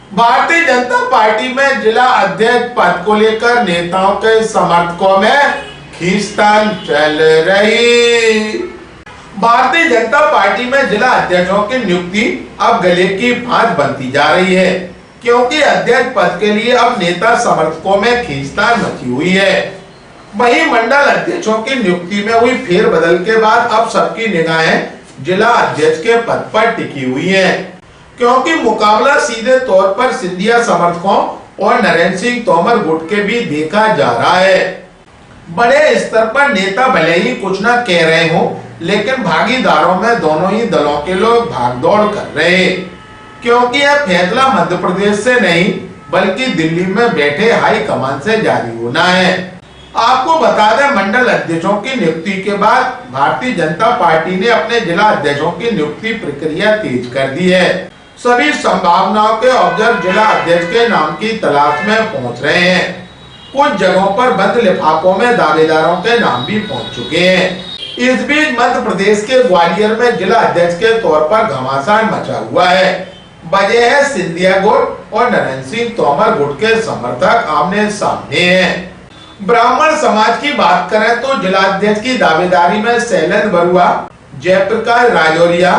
Bharatiya Janata party में जिला अध्यक्ष पद को लेकर नेताओं के समर्थकों में खींचतान चल रही। भारतीय जनता पार्टी में जिला अध्यक्षों की नियुक्ति अब गले की फांस बनती जा रही है, क्योंकि अध्यक्ष पद के लिए अब नेता समर्थकों में खींचतान मची हुई है। वहीं मंडल अध्यक्षों की नियुक्ति में हुई फेरबदल के बाद अब सबकी निगाहें जिला अध्यक्ष के पद पर टिकी हुई है, क्योंकि मुकाबला सीधे तौर पर सिंधिया समर्थकों और नरेंद्र सिंह तोमर गुट के बीच देखा जा रहा है। बड़े स्तर पर नेता भले ही कुछ न कह रहे हो, लेकिन भागीदारों में दोनों ही दलों के लोग भागदौड़ कर रहे हैं, क्योंकि यह फैसला मध्य प्रदेश से नहीं बल्कि दिल्ली में बैठे हाई कमान से जारी होना है। आपको बता दें, मंडल अध्यक्षों की नियुक्ति के बाद भारतीय जनता पार्टी ने अपने जिला अध्यक्षों की नियुक्ति प्रक्रिया तेज कर दी है। सभी संभावनाओं के ऑब्जर्वर जिला अध्यक्ष के नाम की तलाश में पहुंच रहे हैं। कुछ जगहों पर बंद लिफाफों में दावेदारों के नाम भी पहुंच चुके हैं। इस बीच मध्य प्रदेश के ग्वालियर में जिला अध्यक्ष के तौर पर घमासान मचा हुआ है। वजह है सिंधिया गुट और नरेंद्र सिंह तोमर गुट के समर्थक आमने सामने हैं। ब्राह्मण समाज की बात करें तो जिला अध्यक्ष की दावेदारी में शैलेंद्र बरुआ, जयप्रकाश राजौरिया,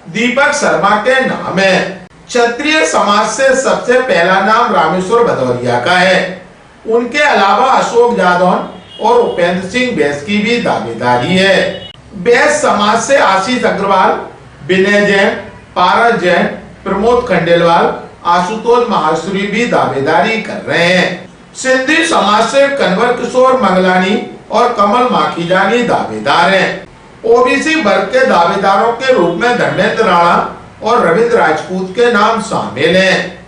दीपक शर्मा के नाम है। क्षत्रिय समाज से सबसे पहला नाम रामेश्वर भदौरिया का है। उनके अलावा अशोक जादौन और उपेंद्र सिंह बैस की भी दावेदारी है। बैस समाज से आशीष अग्रवाल, विनय जैन, पारस जैन, प्रमोद खंडेलवाल, आशुतोष महाश्री भी दावेदारी कर रहे हैं। सिंधी समाज से कन्वर किशोर मंगलानी और कमल माखीजानी दावेदार हैं। ओबीसी वर्ग के दावेदारों के रूप में धर्मेंद्र राणा और रविंद्र राजपूत के नाम शामिल हैं।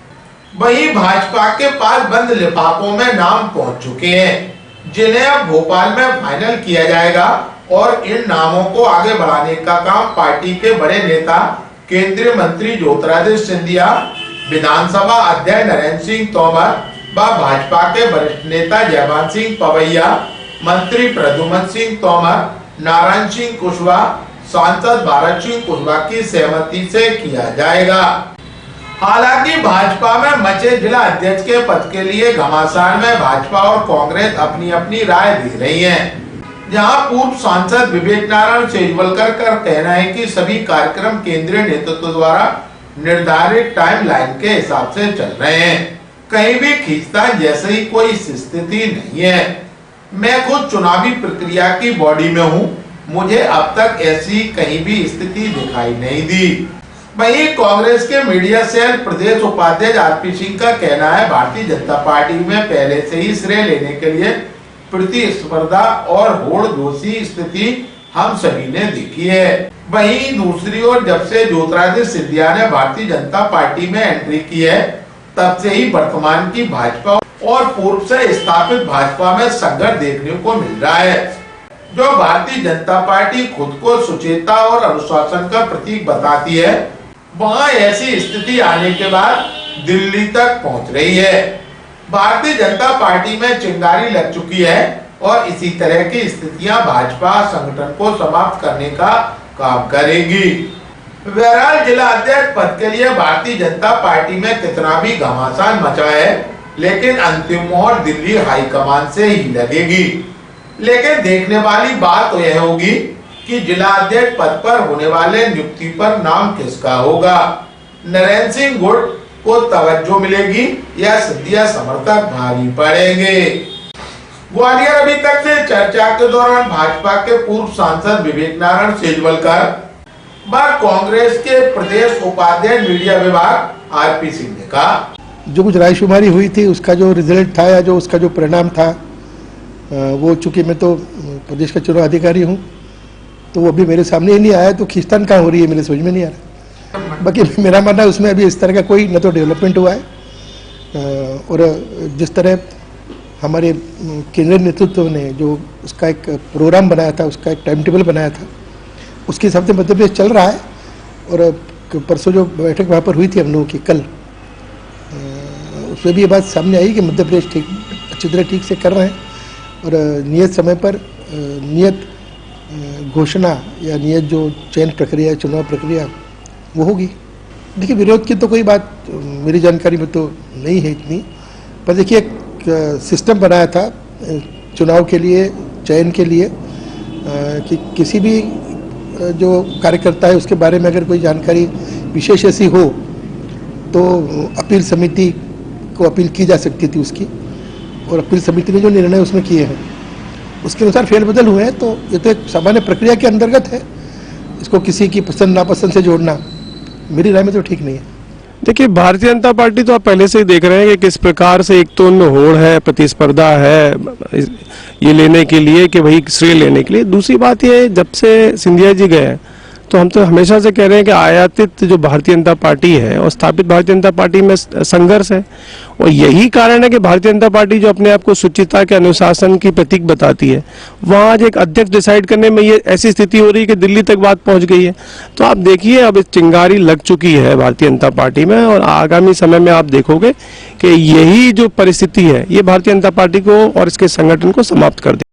वहीं भाजपा के पास बंद लिफाफों में नाम पहुंच चुके हैं, जिन्हें अब भोपाल में फाइनल किया जाएगा और इन नामों को आगे बढ़ाने का काम पार्टी के बड़े नेता केंद्रीय मंत्री ज्योतिरादित्य सिंधिया, विधानसभा अध्यक्ष नरेंद्र सिंह तोमर व भाजपा के वरिष्ठ नेता जयभान सिंह पवैया, मंत्री प्रद्युम्न सिंह तोमर, नारायण सिंह कुशवाहा, सांसद भारत सिंह कुशवाहा की सहमति से किया जाएगा। हालांकि भाजपा में मचे जिला अध्यक्ष के पद के लिए घमासान में भाजपा और कांग्रेस अपनी अपनी राय दे रही हैं। जहां पूर्व सांसद विवेक नारायण सेजवलकर का कहना है कि सभी कार्यक्रम केंद्रीय नेतृत्व द्वारा निर्धारित टाइम लाइन के हिसाब से चल रहे हैं, कहीं भी खींचतान जैसी कोई स्थिति नहीं है। मैं खुद चुनावी प्रक्रिया की बॉडी में हूं, मुझे अब तक ऐसी कहीं भी स्थिति दिखाई नहीं दी। वहीं कांग्रेस के मीडिया सेल प्रदेश उपाध्यक्ष आरपी सिंह का कहना है, भारतीय जनता पार्टी में पहले से ही श्रेय लेने के लिए प्रतिस्पर्धा और होड़ दोषी स्थिति हम सभी ने देखी है। वहीं दूसरी ओर जब से ज्योतिरादित्य सिंधिया ने भारतीय जनता पार्टी में एंट्री की है, तब से ही वर्तमान की भाजपा और पूर्व से स्थापित भाजपा में संघर्ष देखने को मिल रहा है। जो भारतीय जनता पार्टी खुद को सुचेता और अनुशासन का प्रतीक बताती है, वहां ऐसी स्थिति आने के बाद दिल्ली तक पहुंच रही है। भारतीय जनता पार्टी में चिंगारी लग चुकी है और इसी तरह की स्थितियां भाजपा संगठन को समाप्त करने का काम करेगी। बहरहाल जिला अध्यक्ष पद के लिए भारतीय जनता पार्टी में कितना भी घमासान मचा है, लेकिन अंतिम मोहर दिल्ली हाईकमान से ही लगेगी। लेकिन देखने वाली बात तो यह होगी कि जिला अध्यक्ष पद पर होने वाले नियुक्ति पर नाम किसका होगा। नरेंद्र सिंह गुट को तवज्जो मिलेगी या सिंधिया समर्थक भारी पड़ेंगे। ग्वालियर अभी तक से चर्चा के दौरान भाजपा के पूर्व सांसद विवेक नारायण सेजवलकर व कांग्रेस के प्रदेश उपाध्यक्ष मीडिया विभाग आरपी सिंह ने कहा, जो कुछ रायशुमारी हुई थी उसका जो रिजल्ट था या जो उसका जो परिणाम था, वो चूंकि मैं तो प्रदेश का चुनाव अधिकारी हूँ, तो वो अभी मेरे सामने ही नहीं आया, तो खींचतान कहाँ हो रही है मेरे समझ में नहीं आ रहा। बाकी मेरा मानना है उसमें अभी इस तरह का कोई न तो डेवलपमेंट हुआ है, और जिस तरह हमारे केंद्रीय नेतृत्व ने जो उसका एक प्रोग्राम बनाया था, उसका एक टाइम टेबल बनाया था, उसके हिसाब से मध्य प्रदेश चल रहा है। और परसों जो बैठक वहाँ पर हुई थी हम लोगों की कल, उसमें भी ये बात सामने आई कि मध्य प्रदेश ठीक अच्छी तरह ठीक से कर रहे हैं और नियत समय पर नियत घोषणा या नियत जो चयन प्रक्रिया, चुनाव प्रक्रिया वो होगी। देखिए, विरोध की तो कोई बात मेरी जानकारी में तो नहीं है इतनी, पर देखिए एक सिस्टम बनाया था चुनाव के लिए, चयन के लिए, कि किसी भी जो कार्यकर्ता है उसके बारे में अगर कोई जानकारी विशेष ऐसी हो तो अपील समिति को अपील की जा सकती थी उसकी, और अपील समिति ने जो निर्णय उसमें किए हैं उसके अनुसार फेरबदल हुए हैं। तो ये तो एक सामान्य प्रक्रिया के अंतर्गत है, इसको किसी की पसंद नापसंद से जोड़ना मेरी राय में तो ठीक नहीं है। देखिए, भारतीय जनता पार्टी तो आप पहले से ही देख रहे हैं कि किस प्रकार से एक तो उनमें होड़ है, प्रतिस्पर्धा है ये लेने के लिए कि वही श्रेय लेने के लिए। दूसरी बात ये, जब से सिंधिया जी गए हैं तो हम तो हमेशा से कह रहे हैं कि आयातित जो भारतीय जनता पार्टी है और स्थापित भारतीय जनता पार्टी में संघर्ष है, और यही कारण है कि भारतीय जनता पार्टी जो अपने आप को शुचिता के अनुशासन की प्रतीक बताती है, वहां आज एक अध्यक्ष डिसाइड करने में ये ऐसी स्थिति हो रही है कि दिल्ली तक बात पहुंच गई है। तो आप देखिए, अब इस चिंगारी लग चुकी है भारतीय जनता पार्टी में, और आगामी समय में आप देखोगे कि यही जो परिस्थिति है ये भारतीय जनता पार्टी को और इसके संगठन को समाप्त कर दे।